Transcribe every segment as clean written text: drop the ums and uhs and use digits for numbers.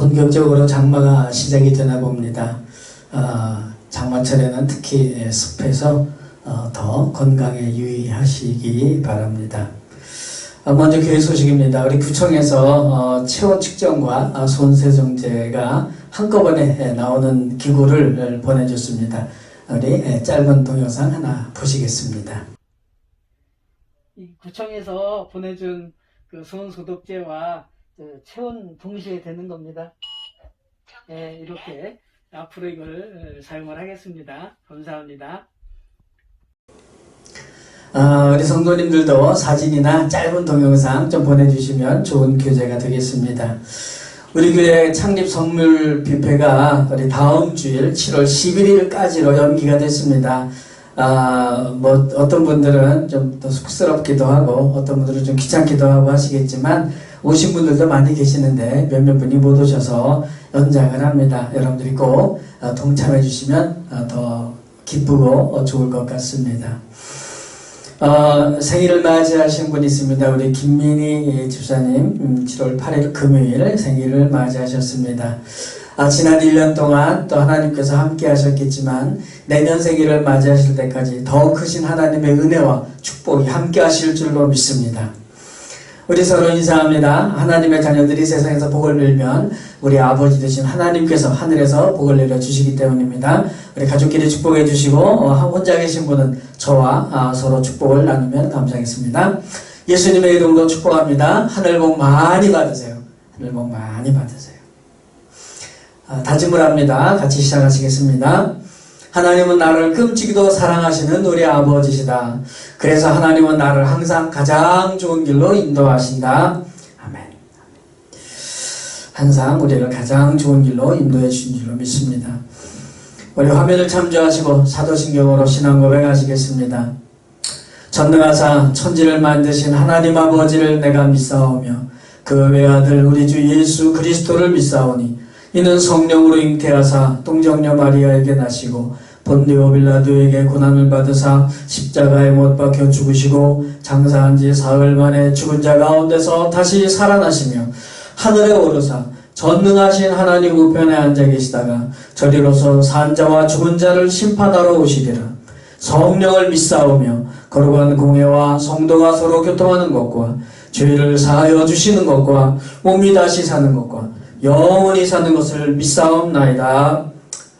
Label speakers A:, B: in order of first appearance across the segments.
A: 본격적으로 장마가 시작이 되나 봅니다. 장마철에는 특히 습해서 더 건강에 유의하시기 바랍니다. 먼저 교회 소식입니다. 우리 구청에서 체온 측정과 손세정제가 한꺼번에 나오는 기구를 보내줬습니다. 우리 짧은 동영상 하나 보시겠습니다.
B: 이 구청에서 보내준 그 손소독제와 체온 동시에 되는 겁니다. 네, 이렇게 앞으로 이걸 사용을 하겠습니다. 감사합니다.
A: 우리 성도님들도 사진이나 짧은 동영상 좀 보내주시면 좋은 교재가 되겠습니다. 우리 교회 창립 선물 뷔페가 우리 다음 주일 7월 11일까지로 연기가 됐습니다. 어떤 분들은 좀 더 쑥스럽기도 하고 어떤 분들은 좀 귀찮기도 하고 하시겠지만 오신 분들도 많이 계시는데 몇몇 분이 못 오셔서 연장을 합니다. 여러분들이 꼭 동참해 주시면 더 기쁘고 좋을 것 같습니다. 생일을 맞이하신 분이 있습니다. 우리 김민희 집사님 7월 8일 금요일 생일을 맞이하셨습니다. 지난 1년 동안 또 하나님께서 함께 하셨겠지만 내년 생일을 맞이하실 때까지 더 크신 하나님의 은혜와 축복이 함께 하실 줄로 믿습니다. 우리 서로 인사합니다. 하나님의 자녀들이 세상에서 복을 빌면 우리 아버지 되신 하나님께서 하늘에서 복을 내려주시기 때문입니다. 우리 가족끼리 축복해 주시고 혼자 계신 분은 저와 서로 축복을 나누면 감사하겠습니다. 예수님의 이름으로 축복합니다. 하늘 복 많이 받으세요. 하늘 복 많이 받으세요. 다짐을 합니다. 같이 시작하시겠습니다. 하나님은 나를 끔찍이도 사랑하시는 우리 아버지시다. 그래서 하나님은 나를 항상 가장 좋은 길로 인도하신다. 아멘. 항상 우리를 가장 좋은 길로 인도해 주신 줄로 믿습니다. 우리 화면을 참조하시고 사도신경으로 신앙 고백하시겠습니다. 전능하사 천지를 만드신 하나님 아버지를 내가 믿사오며 그 외아들 우리 주 예수 그리스도를 믿사오니 이는 성령으로 잉태하사 동정녀 마리아에게 나시고 본디오 빌라도에게 고난을 받으사 십자가에 못 박혀 죽으시고 장사한 지 사흘 만에 죽은 자 가운데서 다시 살아나시며 하늘에 오르사 전능하신 하나님 우편에 앉아 계시다가 저리로서 산 자와 죽은 자를 심판하러 오시리라. 성령을 믿사오며 거룩한 공회와 성도가 서로 교통하는 것과 죄를 사하여 주시는 것과 몸이 다시 사는 것과 영원히 사는 것을 믿사옵나이다.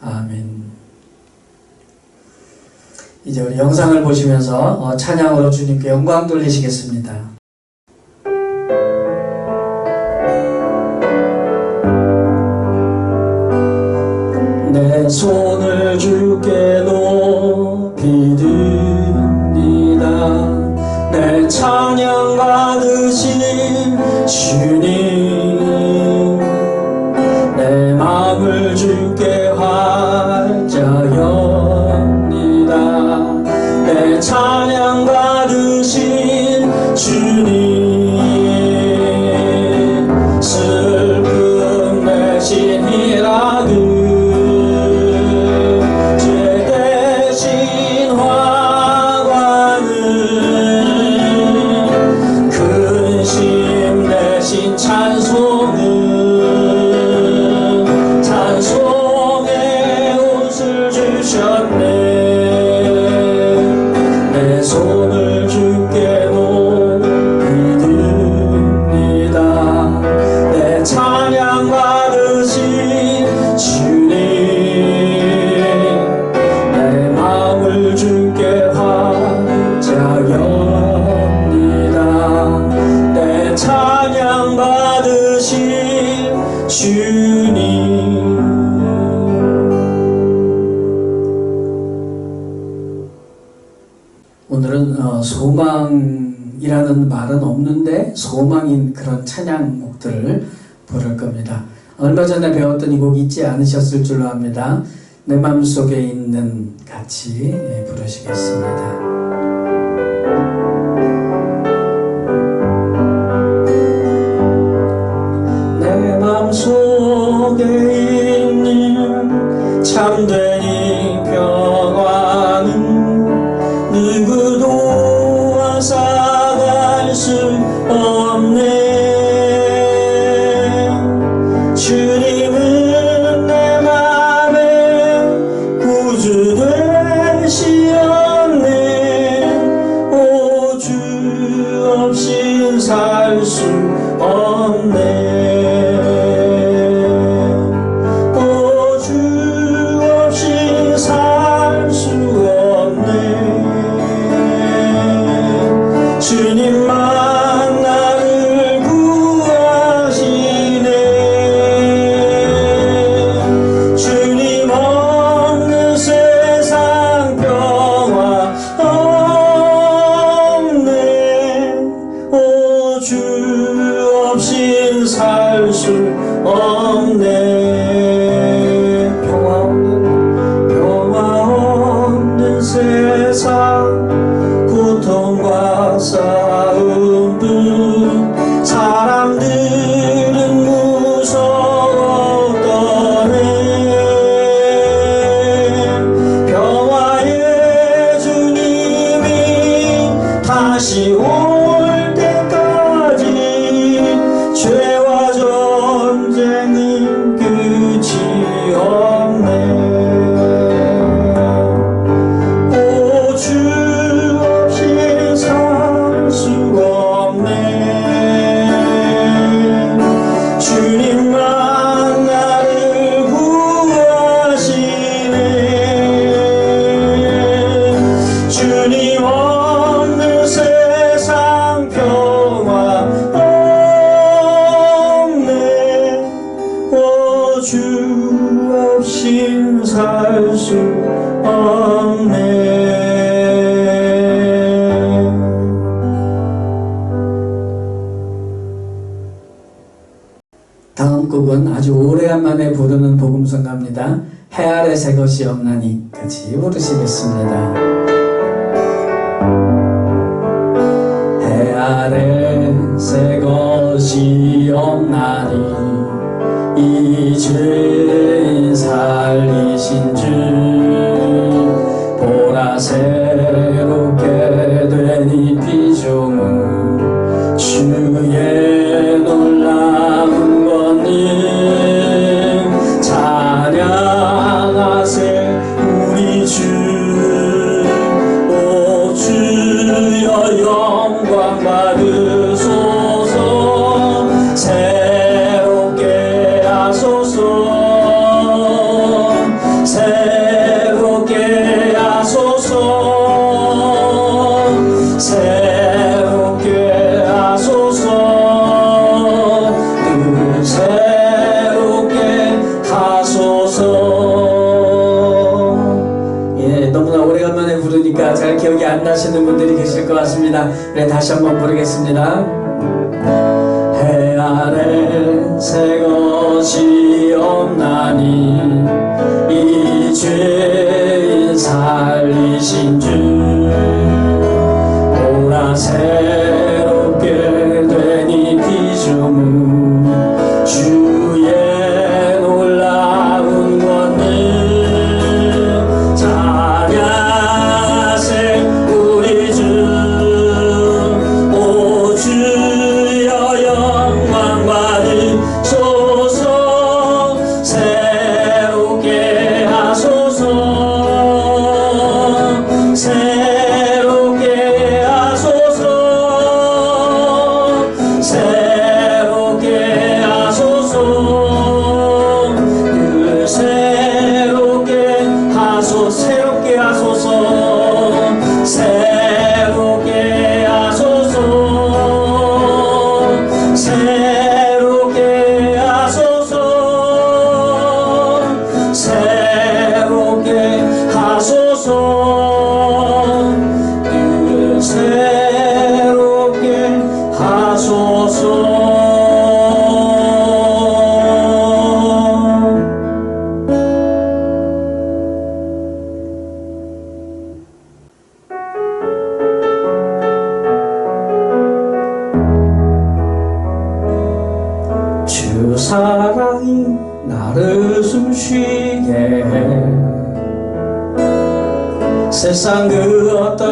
A: 아멘. 이제 우리 영상을 보시면서 찬양으로 주님께 영광 돌리시겠습니다. 내 손을 주께 높이 듭니다. 내 찬양 받으신 주님, 내 마음을 주께 활짝 엽니다. 내 찬양 받으신 주님, 슬픔 대신 희락을 오늘은 소망이라는 말은 없는데 소망인 그런 찬양곡들을 부를 겁니다. 얼마 전에 배웠던 이 곡 잊지 않으셨을 줄로 압니다. 내 맘속에 있는 같이 부르시겠습니다. 내 맘속에 있는 참된 이 평화는 누구도 앗아갈 수 없네. 주님 없인 살 수 없네. 오, 주 없인 살 수 없네. 주님만 나를 구하시네. 주님 없는 세상 평화 없네. 오, 주 없인 살 수 없네. 평화 없는 세상, 고통과 싸움뿐. 사람들은 무서웠더네. 평화의 주님이 다시 올 때까지 죄와 전쟁은 끝이 없네. 오, 주 없이 살 수 없네. 주님만 나를 구하시네. 주님 없는 세상 평화 없네. 오, 주 없인 살 수 없네. 다음 곡은 아주 오래간만에 부르는 복음성가입니다. 해 아래 새 것이 없나니 같이 부르시겠습니다. 해 아래 새 것이 없나니 이 죄인 살리신 주 보라 새롭게 된 이 피조물 주의 놀라운 권능 찬양하세 우리 주. 오, 주여 영광 받으소서. 새롭게 하소서. 새롭게 하소서. 새롭게 하소서. 늘 새롭게 하소서. 예, 너무나 오래간만에 부르니까 잘 기억이 안 나시는 분들이 계실 것 같습니다. 그래, 다시 한번 부르겠습니다. 해 아래 새 것이 없나니 이 죄인 살리신 주 보라 새롭게 된 이 피조물 주의 놀라운 권능 찬양하세 우리 주. 오, 주여 영광 받으소서. 새롭게 하소서. 새롭게 하소서. 새롭게 하소서. 늘 새롭게 하소서. 새롭게 하소서. 새롭게 하소서. 새롭게 하소서. 새롭게 하소서. 늘 새롭게 하소서. 주 사랑이 나를 숨쉬게 해. 세상 그 어떤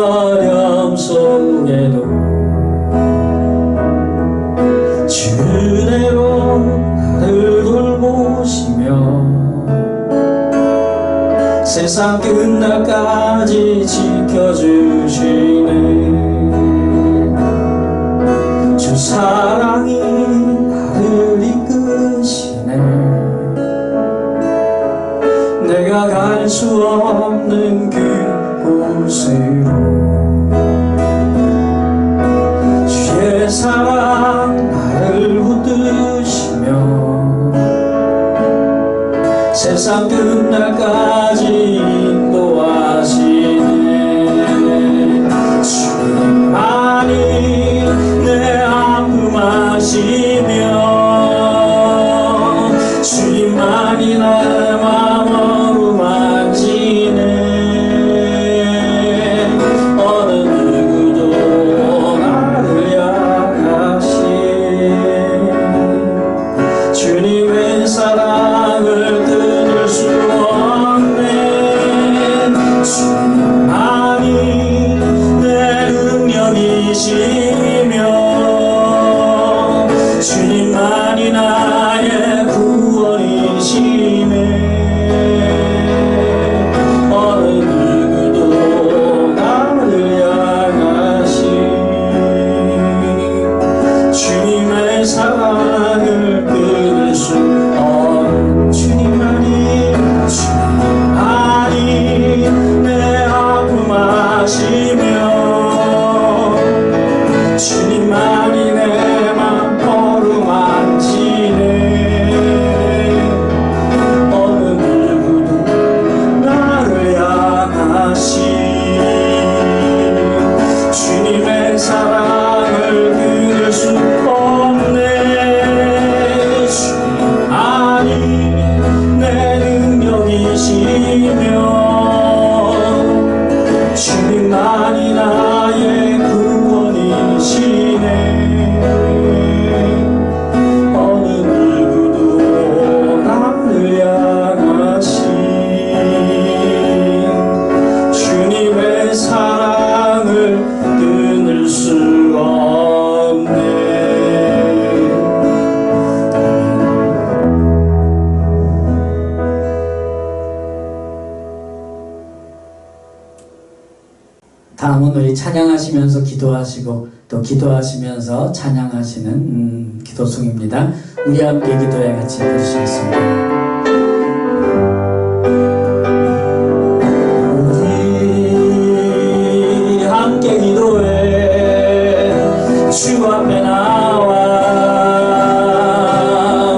A: 어려움 속에도 주대로 나를 돌보시며 세상 끝날까지 지켜주시네. 사랑이 나를 이끄시네. 내가 갈 수 없는 그곳으로 주의 사랑 나를 붙드시며 세상 끝날까지 인도하시네. 주님만이 내 아픔 아시며 주님만이 나의 마음으로 만지네. 어느 누구도 나를 향하신 주님의 사랑을 끊을 수 없네. 주님만이 내 능력이시며 주님만이 나의 구원이시네. 어느 누구도 나를 향하신 주님의 사랑을 끊을 수 없는 주님만이 내 아픔 아시며 주님만이 내 맘 어루만지네. 어느 누구도 나를 향하신 주님의 사랑을 끊을 수 없네. 주님만이 내 능력이시며 주님만이 나의 구원이시네. 어느 누구도 나를 향하신 주님의 사랑을 끊을 수 없네. 다음은 우리 찬양하시면서 기도하시고 또 기도하시면서 찬양하시는 기도송입니다. 우리 함께 기도해 같이 부르시겠습니다. 우리 함께 기도해 주 앞에 나와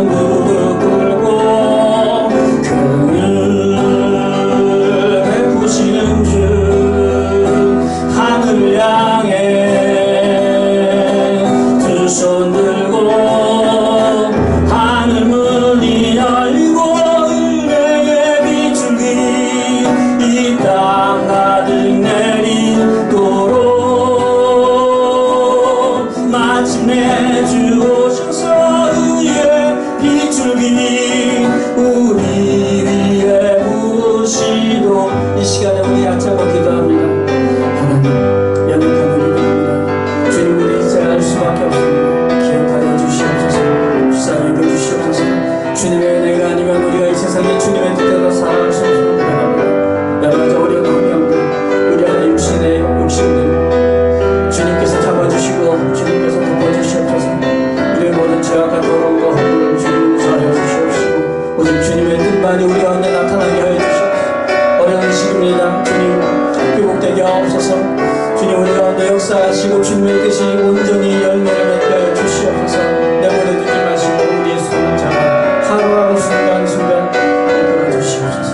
A: 무릎 꿇고 긍휼 베푸시는 주 하늘을 향해 두 손 들고 하늘 문이 열리고 은혜의 비줄기 이 땅 가득 내리도록 마침내 주 오셔서 의의 비줄기 우리 위에 부으시도록 이 시간에 우리 약자고 기도합니다. 하나님 연약한 우리입니다. 주님 우리 생각할 수밖에 없습니다. 기억하여 주시옵소서. 불쌍히 여겨주시옵소서. 주님의 은혜가 아니면 우리가 이 세상에 주님의 뜻대로 살아갈 수 없음을 고백합니다. 여러 가지 어려운 환경들 우리 안에 욕심들 주님께서 잡아주시고 주님께서 덮어주시옵소서. 우리의 모든 죄악과 더러움과 허물을 주님 용서하여 주시옵시고 오직 주님의 뜻만이 우리 가운데 나타나게 하여 주시옵소서. 어려운 시기입니다. 주님 회복되게 하옵소서. 주님 우리 가운데 역사하시고 주님의 뜻이 온전히 열매를 맺게 하여 주시옵소서. 내버려두지 마시고 우리의 손을 잡아 하루하루 순간순간 이끌어 주시옵소서.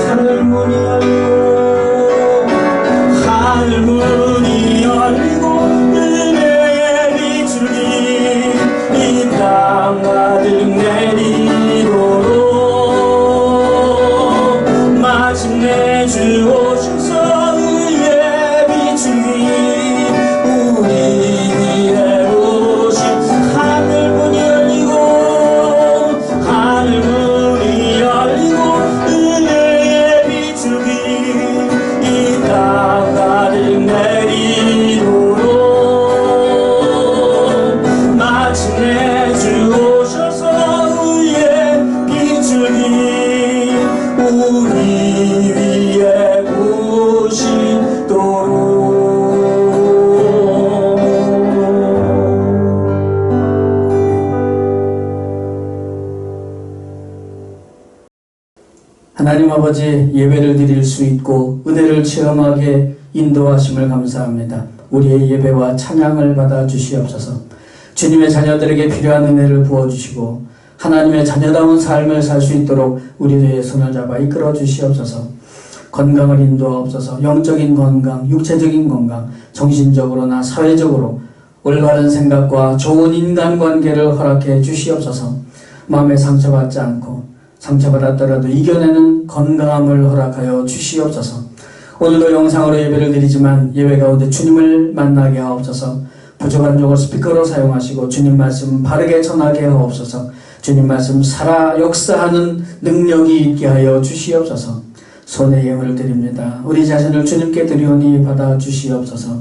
A: 하늘 문이 열리고 하늘 문이 열리고 은혜의 비줄기 이 땅 가득 내리도록 마침내 주 오셔서 의의 비줄기 하나님 아버지 예배를 드릴 수 있고 은혜를 체험하게 인도하심을 감사합니다. 우리의 예배와 찬양을 받아 주시옵소서. 주님의 자녀들에게 필요한 은혜를 부어주시고 하나님의 자녀다운 삶을 살 수 있도록 우리의 손을 잡아 이끌어 주시옵소서. 건강을 인도하옵소서. 영적인 건강, 육체적인 건강, 정신적으로나 사회적으로 올바른 생각과 좋은 인간관계를 허락해 주시옵소서. 마음에 상처받지 않고 상처받았더라도 이겨내는 건강함을 허락하여 주시옵소서. 오늘도 영상으로 예배를 드리지만 예배 가운데 주님을 만나게 하옵소서. 부족한 종을 스피커로 사용하시고 주님 말씀 바르게 전하게 하옵소서. 주님 말씀 살아 역사하는 능력이 있게 하여 주시옵소서. 손에 예물을 드립니다. 우리 자신을 주님께 드리오니 받아 주시옵소서.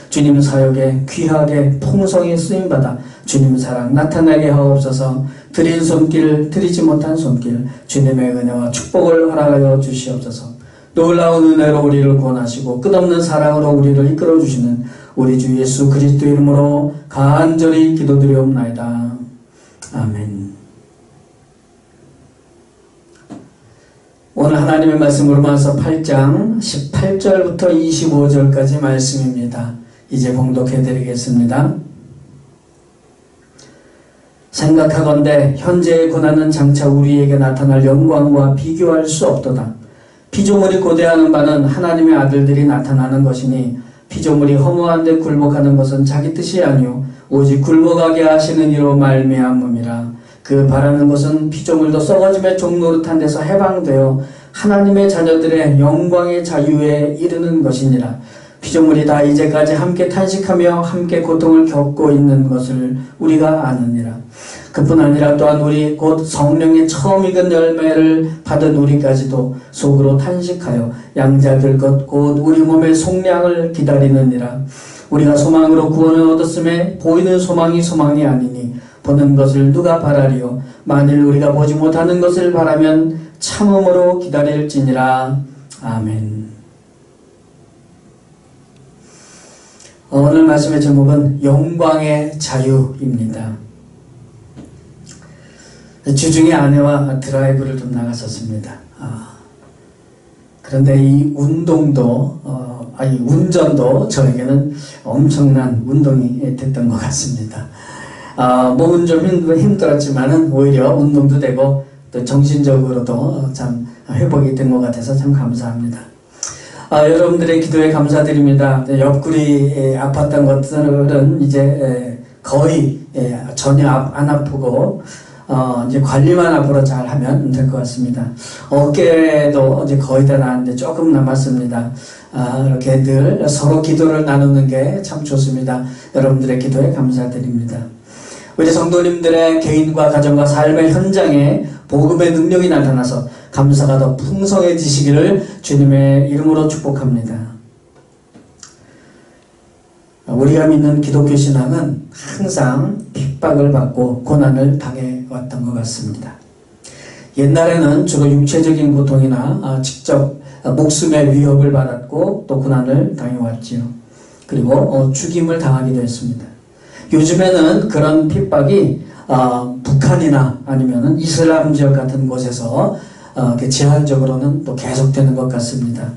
A: 주님 사역에 귀하게 풍성히 쓰임받아 주님 사랑 나타나게 하옵소서. 드린 손길, 드리지 못한 손길, 주님의 은혜와 축복을 허락하여 주시옵소서. 놀라운 은혜로 우리를 구원하시고 끝없는 사랑으로 우리를 이끌어주시는 우리 주 예수 그리스도 이름으로 간절히 기도드리옵나이다. 아멘. 오늘 하나님의 말씀 로마서 8장 18절부터 25절까지 말씀입니다. 이제 봉독해드리겠습니다. 생각하건대 현재의 고난은 장차 우리에게 나타날 영광과 비교할 수 없도다. 피조물이 고대하는 바는 하나님의 아들들이 나타나는 것이니 피조물이 허무한 데 굴복하는 것은 자기 뜻이 아니요 오직 굴복하게 하시는 이로 말미암음이라. 그 바라는 것은 피조물도 썩어짐의 종노릇한 데서 해방되어 하나님의 자녀들의 영광의 자유에 이르는 것이니라. 피조물이 다 이제까지 함께 탄식하며 함께 고통을 겪고 있는 것을 우리가 아느니라. 그뿐 아니라 또한 우리 곧 성령의 처음 익은 열매를 받은 우리까지도 속으로 탄식하여 양자될 것 곧 우리 몸의 속량을 기다리느니라. 우리가 소망으로 구원을 얻었음에 보이는 소망이 소망이 아니니 보는 것을 누가 바라리요. 만일 우리가 보지 못하는 것을 바라면 참음으로 기다릴지니라. 아멘. 오늘 말씀의 제목은 영광의 자유입니다. 주중에 아내와 드라이브를 좀 나갔었습니다. 그런데 이 운동도 운전도 저에게는 엄청난 운동이 됐던 것 같습니다. 몸은 좀 힘들었지만은 오히려 운동도 되고 또 정신적으로도 참 회복이 된 것 같아서 참 감사합니다. 여러분들의 기도에 감사드립니다. 옆구리 아팠던 것들은 이제 거의 전혀 안 아프고 이제 관리만 앞으로 잘 하면 될 것 같습니다. 어깨도 이제 거의 다 나았는데 조금 남았습니다. 이렇게 늘 서로 기도를 나누는 게 참 좋습니다. 여러분들의 기도에 감사드립니다. 우리 성도님들의 개인과 가정과 삶의 현장에 복음의 능력이 나타나서 감사가 더 풍성해지시기를 주님의 이름으로 축복합니다. 우리가 믿는 기독교 신앙은 항상 핍박을 받고 고난을 당해왔던 것 같습니다. 옛날에는 주로 육체적인 고통이나 직접 목숨의 위협을 받았고 또 고난을 당해왔지요. 그리고 죽임을 당하기도 했습니다. 요즘에는 그런 핍박이 북한이나 아니면은 이슬람 지역 같은 곳에서 제한적으로는 또 계속되는 것 같습니다.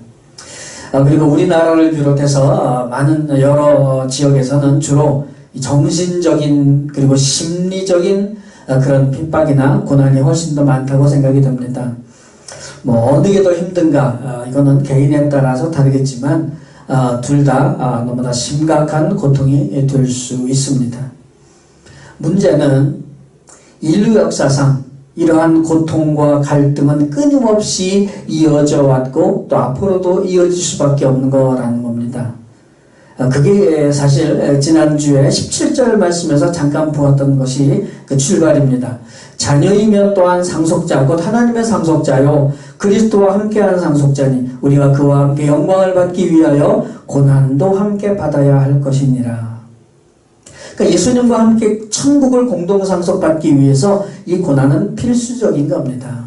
A: 그리고 우리나라를 비롯해서 많은 여러 지역에서는 주로 정신적인 그리고 심리적인 그런 핍박이나 고난이 훨씬 더 많다고 생각이 됩니다. 어느 게 더 힘든가 이거는 개인에 따라서 다르겠지만 둘 다 너무나 심각한 고통이 될 수 있습니다. 문제는 인류 역사상 이러한 고통과 갈등은 끊임없이 이어져 왔고 또 앞으로도 이어질 수밖에 없는 거라는 겁니다. 그게 사실 지난주에 17절 말씀에서 잠깐 보았던 것이 그 출발입니다. 자녀이면 또한 상속자 곧 하나님의 상속자요 그리스도와 함께한 상속자니 우리가 그와 함께 영광을 받기 위하여 고난도 함께 받아야 할 것이니라. 그러니까 예수님과 함께 천국을 공동 상속받기 위해서 이 고난은 필수적인 겁니다.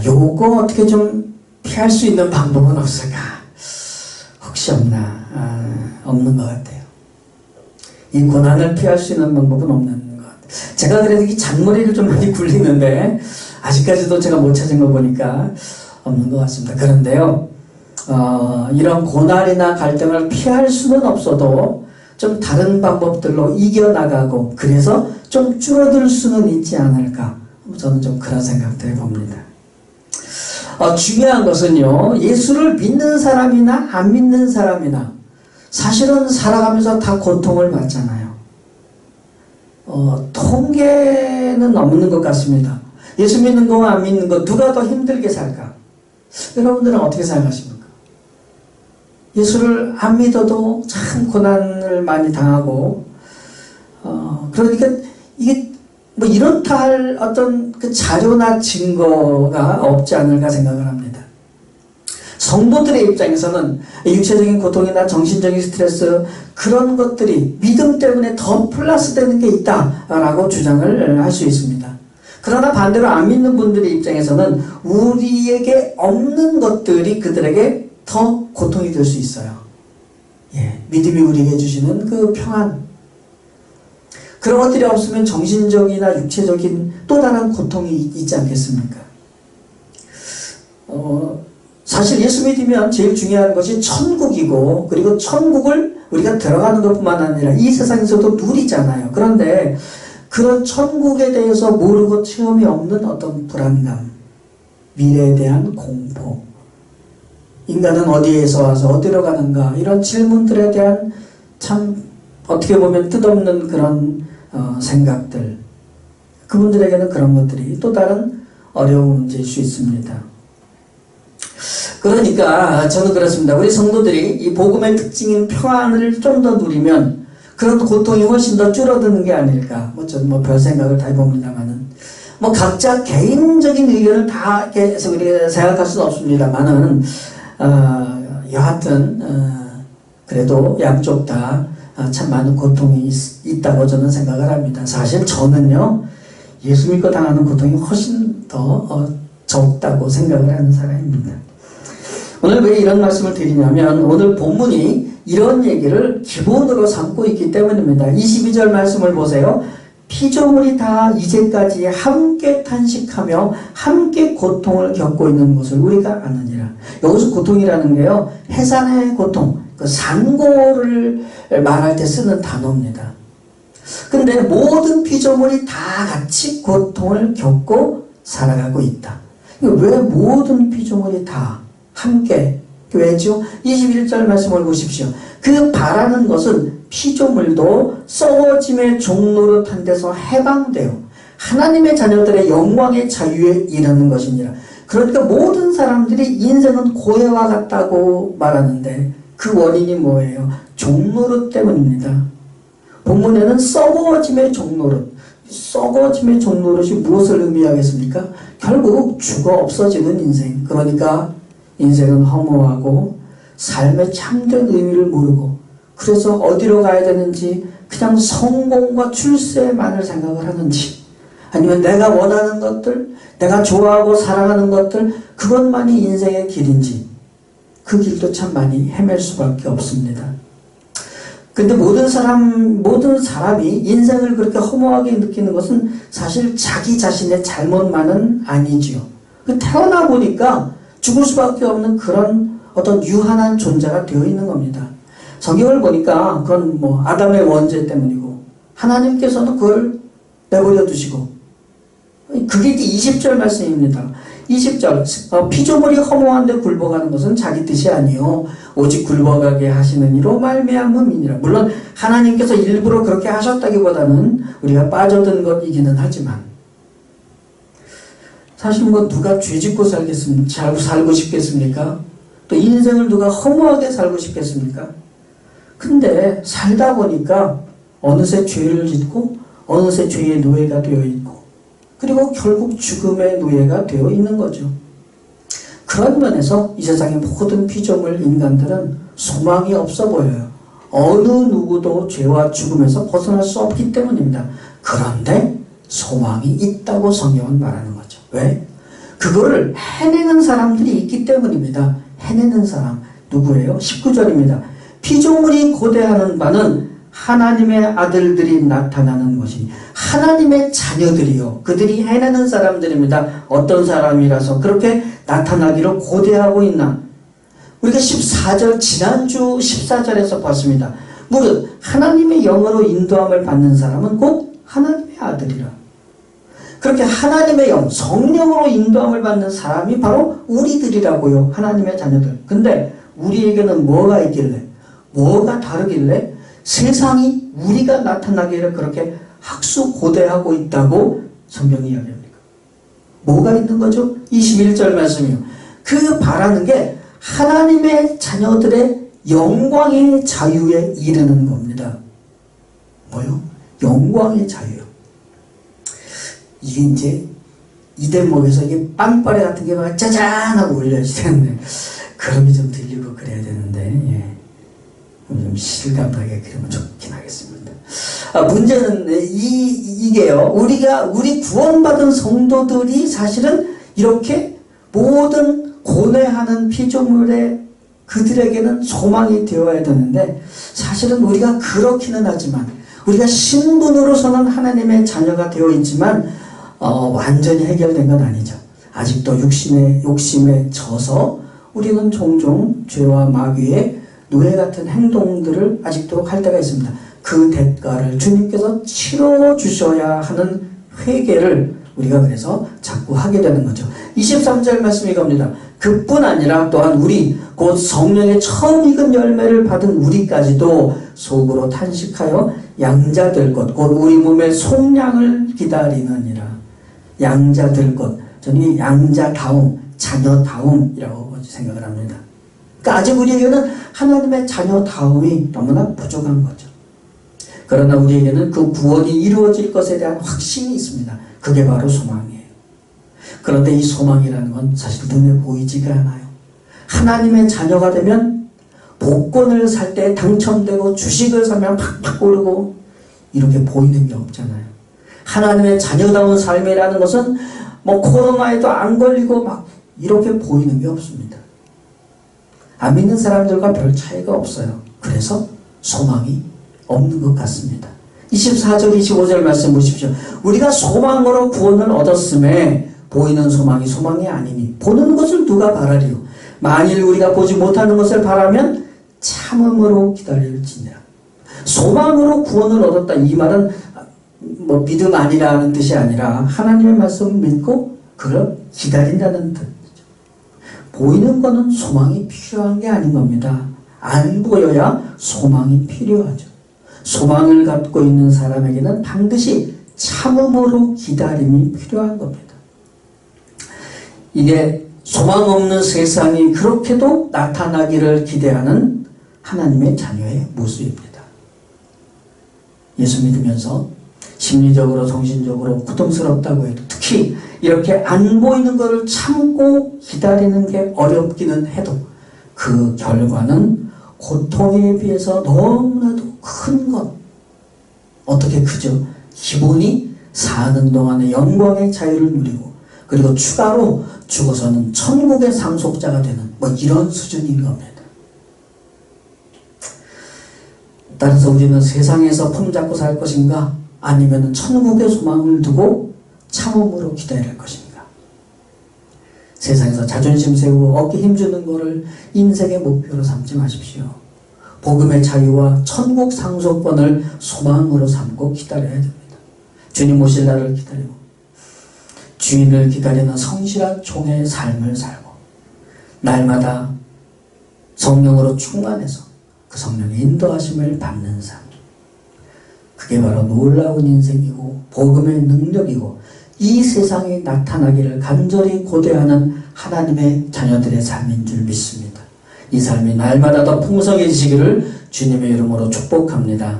A: 요거 어떻게 좀 피할 수 있는 방법은 없을까? 혹시 없나? 없는 것 같아요. 이 고난을 피할 수 있는 방법은 없는 것 같아요. 제가 그래도 이 잔머리를 좀 많이 굴리는데 아직까지도 제가 못 찾은 거 보니까 없는 것 같습니다. 그런데요, 이런 고난이나 갈등을 피할 수는 없어도 좀 다른 방법들로 이겨나가고 그래서 좀 줄어들 수는 있지 않을까, 저는 좀 그런 생각도 해봅니다. 중요한 것은요, 예수를 믿는 사람이나 안 믿는 사람이나 사실은 살아가면서 다 고통을 받잖아요. 통계는 없는 것 같습니다. 예수 믿는 거와 안 믿는 거 누가 더 힘들게 살까? 여러분들은 어떻게 생각하십니까? 예수를 안 믿어도 참 고난을 많이 당하고, 그러니까 이게 뭐 이렇다 할 어떤 그 자료나 증거가 없지 않을까 생각을 합니다. 성도들의 입장에서는 육체적인 고통이나 정신적인 스트레스, 그런 것들이 믿음 때문에 더 플러스 되는 게 있다라고 주장을 할 수 있습니다. 그러나 반대로 안 믿는 분들의 입장에서는 우리에게 없는 것들이 그들에게 더 고통이 될 수 있어요. 믿음이 우리에게 주시는 그 평안, 그런 것들이 없으면 정신적이나 육체적인 또 다른 고통이 있지 않겠습니까? 사실 예수 믿으면 제일 중요한 것이 천국이고, 그리고 천국을 우리가 들어가는 것뿐만 아니라 이 세상에서도 누리잖아요. 그런데 그런 천국에 대해서 모르고 체험이 없는 어떤 불안감, 미래에 대한 공포, 인간은 어디에서 와서 어디로 가는가, 이런 질문들에 대한 참 어떻게 보면 뜻없는 그런 생각들, 그분들에게는 그런 것들이 또 다른 어려운 문제일 수 있습니다. 그러니까 저는 그렇습니다. 우리 성도들이 이 복음의 특징인 평안을 좀 더 누리면 그런 고통이 훨씬 더 줄어드는 게 아닐까. 저는 별 생각을 다 해봅니다만은, 각자 개인적인 의견을 다 계속 우리가 생각할 수는 없습니다만은, 여하튼 그래도 양쪽 다 참 많은 고통이 있다고 저는 생각을 합니다. 사실 저는요, 예수 믿고 당하는 고통이 훨씬 더 적다고 생각을 하는 사람입니다. 오늘 왜 이런 말씀을 드리냐면, 오늘 본문이 이런 얘기를 기본으로 삼고 있기 때문입니다. 22절 말씀을 보세요. 피조물이 다 이제까지 함께 탄식하며 함께 고통을 겪고 있는 것을 우리가 아느니라. 여기서 고통이라는 게요, 해산의 고통, 그 산고를 말할 때 쓰는 단어입니다. 근데 모든 피조물이 다 같이 고통을 겪고 살아가고 있다. 왜 모든 피조물이 다 함께, 왜죠? 21절 말씀을 보십시오. 그 바라는 것은 피조물도 썩어짐의 종노릇한 데서 해방되어 하나님의 자녀들의 영광의 자유에 이르는 것이니라. 그러니까 모든 사람들이 인생은 고해와 같다고 말하는데 그 원인이 뭐예요? 종노릇 때문입니다. 본문에는 썩어짐의 종노릇, 썩어짐의 종노릇이 무엇을 의미하겠습니까? 결국 죽어 없어지는 인생, 그러니까 인생은 허무하고 삶의 참된 의미를 모르고, 그래서 어디로 가야 되는지 그냥 성공과 출세만을 생각을 하는지, 아니면 내가 원하는 것들, 내가 좋아하고 사랑하는 것들, 그것만이 인생의 길인지, 그 길도 참 많이 헤맬 수밖에 없습니다. 근데 모든 사람이 인생을 그렇게 허무하게 느끼는 것은 사실 자기 자신의 잘못만은 아니지요. 태어나 보니까 죽을 수밖에 없는 그런 어떤 유한한 존재가 되어 있는 겁니다. 성경을 보니까 그건 아담의 원죄 때문이고, 하나님께서는 그걸 내버려 두시고, 그게 20절 말씀입니다. 20절, 피조물이 허무한데 굴복하는 것은 자기 뜻이 아니요 오직 굴복하게 하시는 이로 말미암음이니라. 물론 하나님께서 일부러 그렇게 하셨다기보다는 우리가 빠져든 것이기는 하지만, 사실 누가 죄짓고 살고 싶겠습니까? 또 인생을 누가 허무하게 살고 싶겠습니까? 근데 살다 보니까 어느새 죄를 짓고 어느새 죄의 노예가 되어 있고, 그리고 결국 죽음의 노예가 되어 있는 거죠. 그런 면에서 이 세상의 모든 피조물 인간들은 소망이 없어 보여요. 어느 누구도 죄와 죽음에서 벗어날 수 없기 때문입니다. 그런데 소망이 있다고 성경은 말하는 거죠. 왜? 그거를 해내는 사람들이 있기 때문입니다. 해내는 사람 누구예요? 19절입니다. 피조물이 고대하는 바는 하나님의 아들들이 나타나는 것이 하나님의 자녀들이요. 그들이 해내는 사람들입니다. 어떤 사람이라서 그렇게 나타나기를 고대하고 있나? 우리가 14절 지난주 14절에서 봤습니다. 무릇 하나님의 영으로 인도함을 받는 사람은 곧 하나님의 아들이라. 그렇게 하나님의 영, 성령으로 인도함을 받는 사람이 바로 우리들이라고요. 하나님의 자녀들. 근데 우리에게는 뭐가 있길래, 뭐가 다르길래 세상이 우리가 나타나기를 그렇게 학수고대하고 있다고 성경이 이야기합니까? 뭐가 있는 거죠? 21절 말씀이요. 그 바라는 게 하나님의 자녀들의 영광의 자유에 이르는 겁니다. 뭐요? 영광의 자유요. 이게 이제 이 대목에서 이게 빵빠레 같은 게 막 짜잔 하고 올려야지 되는데 그런 게 좀 들리고 그래야 되는데 예. 좀 실감나게 그러면 좋긴 하겠습니다. 문제는 이게요. 우리 구원받은 성도들이 사실은 이렇게 모든 고뇌하는 피조물에 그들에게는 소망이 되어야 되는데 사실은 우리가 그렇기는 하지만 우리가 신분으로서는 하나님의 자녀가 되어 있지만 완전히 해결된 건 아니죠. 아직도 욕심에 져서 우리는 종종 죄와 마귀의 노예 같은 행동들을 아직도 할 때가 있습니다. 그 대가를 주님께서 치러 주셔야 하는 회개를 우리가 그래서 자꾸 하게 되는 거죠. 23절 말씀이 겁니다. 그뿐 아니라 또한 우리 곧 성령의 처음 익은 열매를 받은 우리까지도 속으로 탄식하여 양자될 것 곧 우리 몸의 속량을 기다리느니라. 양자될 것, 저는 양자다움, 자녀다움이라고 생각을 합니다. 그러니까 아직 우리에게는 하나님의 자녀다움이 너무나 부족한 거죠. 그러나 우리에게는 그 구원이 이루어질 것에 대한 확신이 있습니다. 그게 바로 소망이에요. 그런데 이 소망이라는 건 사실 눈에 보이지가 않아요. 하나님의 자녀가 되면 복권을 살 때 당첨되고 주식을 사면 팍팍 오르고 이렇게 보이는 게 없잖아요. 하나님의 자녀다운 삶이라는 것은 뭐 코로나에도 안 걸리고 막 이렇게 보이는 게 없습니다. 안 믿는 사람들과 별 차이가 없어요. 그래서 소망이 없는 것 같습니다. 24절 25절 말씀 보십시오. 우리가 소망으로 구원을 얻었음에 보이는 소망이 아니니 보는 것을 누가 바라리요. 만일 우리가 보지 못하는 것을 바라면 참음으로 기다릴지니라. 소망으로 구원을 얻었다. 이 말은 뭐 믿음 아니라는 뜻이 아니라 하나님의 말씀을 믿고 그걸 기다린다는 뜻이죠. 보이는 거는 소망이 필요한 게 아닌 겁니다. 안 보여야 소망이 필요하죠. 소망을 갖고 있는 사람에게는 반드시 참음으로 기다림이 필요한 겁니다. 이게 소망 없는 세상이 그렇게도 나타나기를 기대하는 하나님의 자녀의 모습입니다. 예수 믿으면서 심리적으로 정신적으로 고통스럽다고 해도 특히 이렇게 안 보이는 것을 참고 기다리는 게 어렵기는 해도 그 결과는 고통에 비해서 너무나도 큰 것. 어떻게 크죠? 기본이 사는 동안의 영광의 자유를 누리고 그리고 추가로 죽어서는 천국의 상속자가 되는 뭐 이런 수준인 겁니다. 따라서 우리는 세상에서 품잡고 살 것인가 아니면 천국의 소망을 두고 참음으로 기다릴 것인가. 세상에서 자존심 세우고 어깨 힘주는 것을 인생의 목표로 삼지 마십시오. 복음의 자유와 천국 상속권을 소망으로 삼고 기다려야 됩니다. 주님 오실 날을 기다리고 주인을 기다리는 성실한 종의 삶을 살고 날마다 성령으로 충만해서 그 성령의 인도하심을 받는 삶. 그게 바로 놀라운 인생이고 복음의 능력이고 이 세상에 나타나기를 간절히 고대하는 하나님의 자녀들의 삶인 줄 믿습니다. 이 삶이 날마다 더 풍성해지시기를 주님의 이름으로 축복합니다.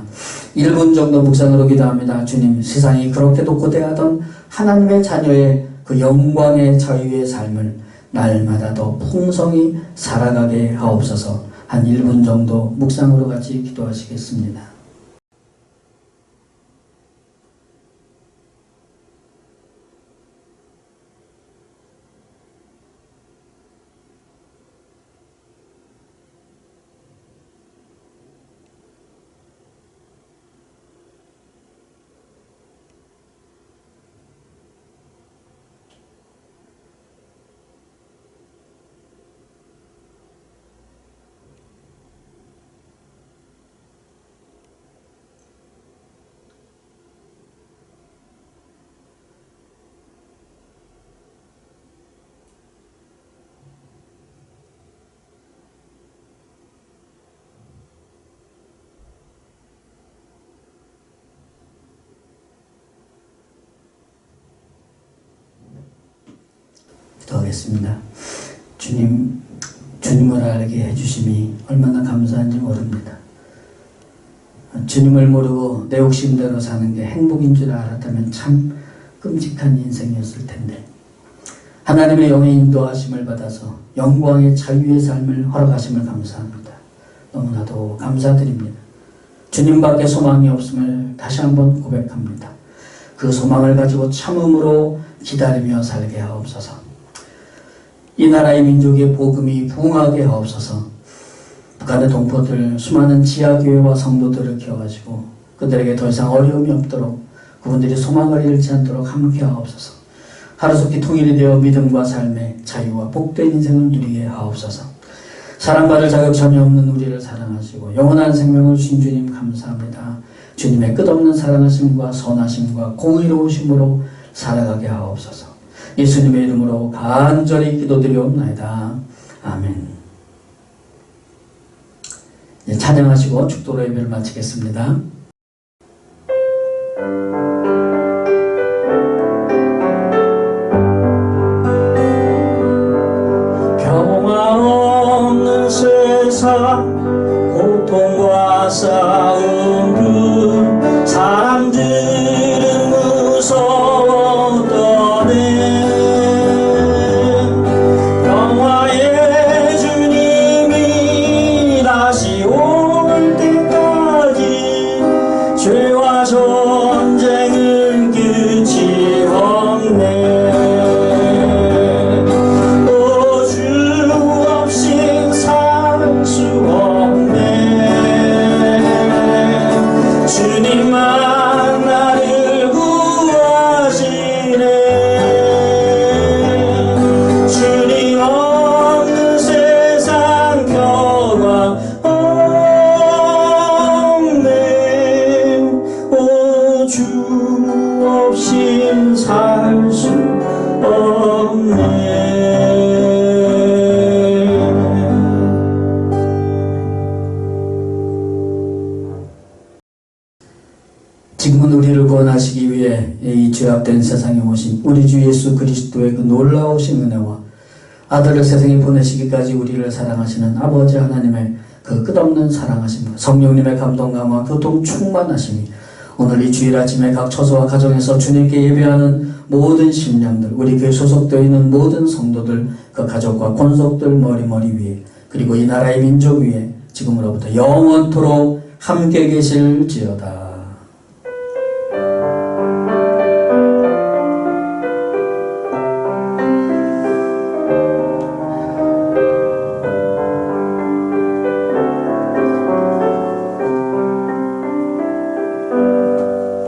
A: 1분 정도 묵상으로 기도합니다. 주님, 세상이 그렇게도 고대하던 하나님의 자녀의 그 영광의 자유의 삶을 날마다 더 풍성히 살아가게 하옵소서. 한 1분 정도 묵상으로 같이 기도하시겠습니다. 기도하겠습니다. 주님, 주님을 알게 해주심이 얼마나 감사한지 모릅니다. 주님을 모르고 내 욕심대로 사는 게 행복인 줄 알았다면 참 끔찍한 인생이었을 텐데, 하나님의 영의 인도하심을 받아서 영광의 자유의 삶을 허락하심을 감사합니다. 너무나도 감사드립니다. 주님밖에 소망이 없음을 다시 한번 고백합니다. 그 소망을 가지고 참음으로 기다리며 살게 하옵소서. 이 나라의 민족의 복음이 부흥하게 하옵소서. 북한의 동포들, 수많은 지하교회와 성도들을 키워가지고 그들에게 더 이상 어려움이 없도록, 그분들이 소망을 잃지 않도록 함께 하옵소서. 하루속히 통일이 되어 믿음과 삶의 자유와 복된 인생을 누리게 하옵소서. 사랑받을 자격 전혀 없는 우리를 사랑하시고 영원한 생명을 주신 주님 감사합니다. 주님의 끝없는 사랑하심과 선하심과 공의로우심으로 살아가게 하옵소서. 예수님의 이름으로 간절히 기도드리옵나이다. 아멘. 찬양하시고 축도로 예배를 마치겠습니다. 평화 없는 세상, 고통과 싸움, 사람들은 무서워 떠네. 평화의 주님이 다시 올 때까지 죄와 전쟁은 끝이 없네. 주님만 나를 구하시네. 주님 없는 세상 평화 없네. 오, 주 없인 살 수 없네. 지금은 우리를 구원하시기 위해 이 죄악된 세상에 오신 우리 주 예수 그리스도의 그 놀라우신 은혜와 아들을 세상에 보내시기까지 우리를 사랑하시는 아버지 하나님의 그 끝없는 사랑하심과 성령님의 감동감과 교통 충만하심이 오늘 이 주일 아침에 각 처소와 가정에서 주님께 예배하는 모든 심령들, 우리 교회 소속되어 있는 모든 성도들, 그 가족과 권속들 머리 위에, 그리고 이 나라의 민족 위에 지금으로부터 영원토록 함께 계실지어다.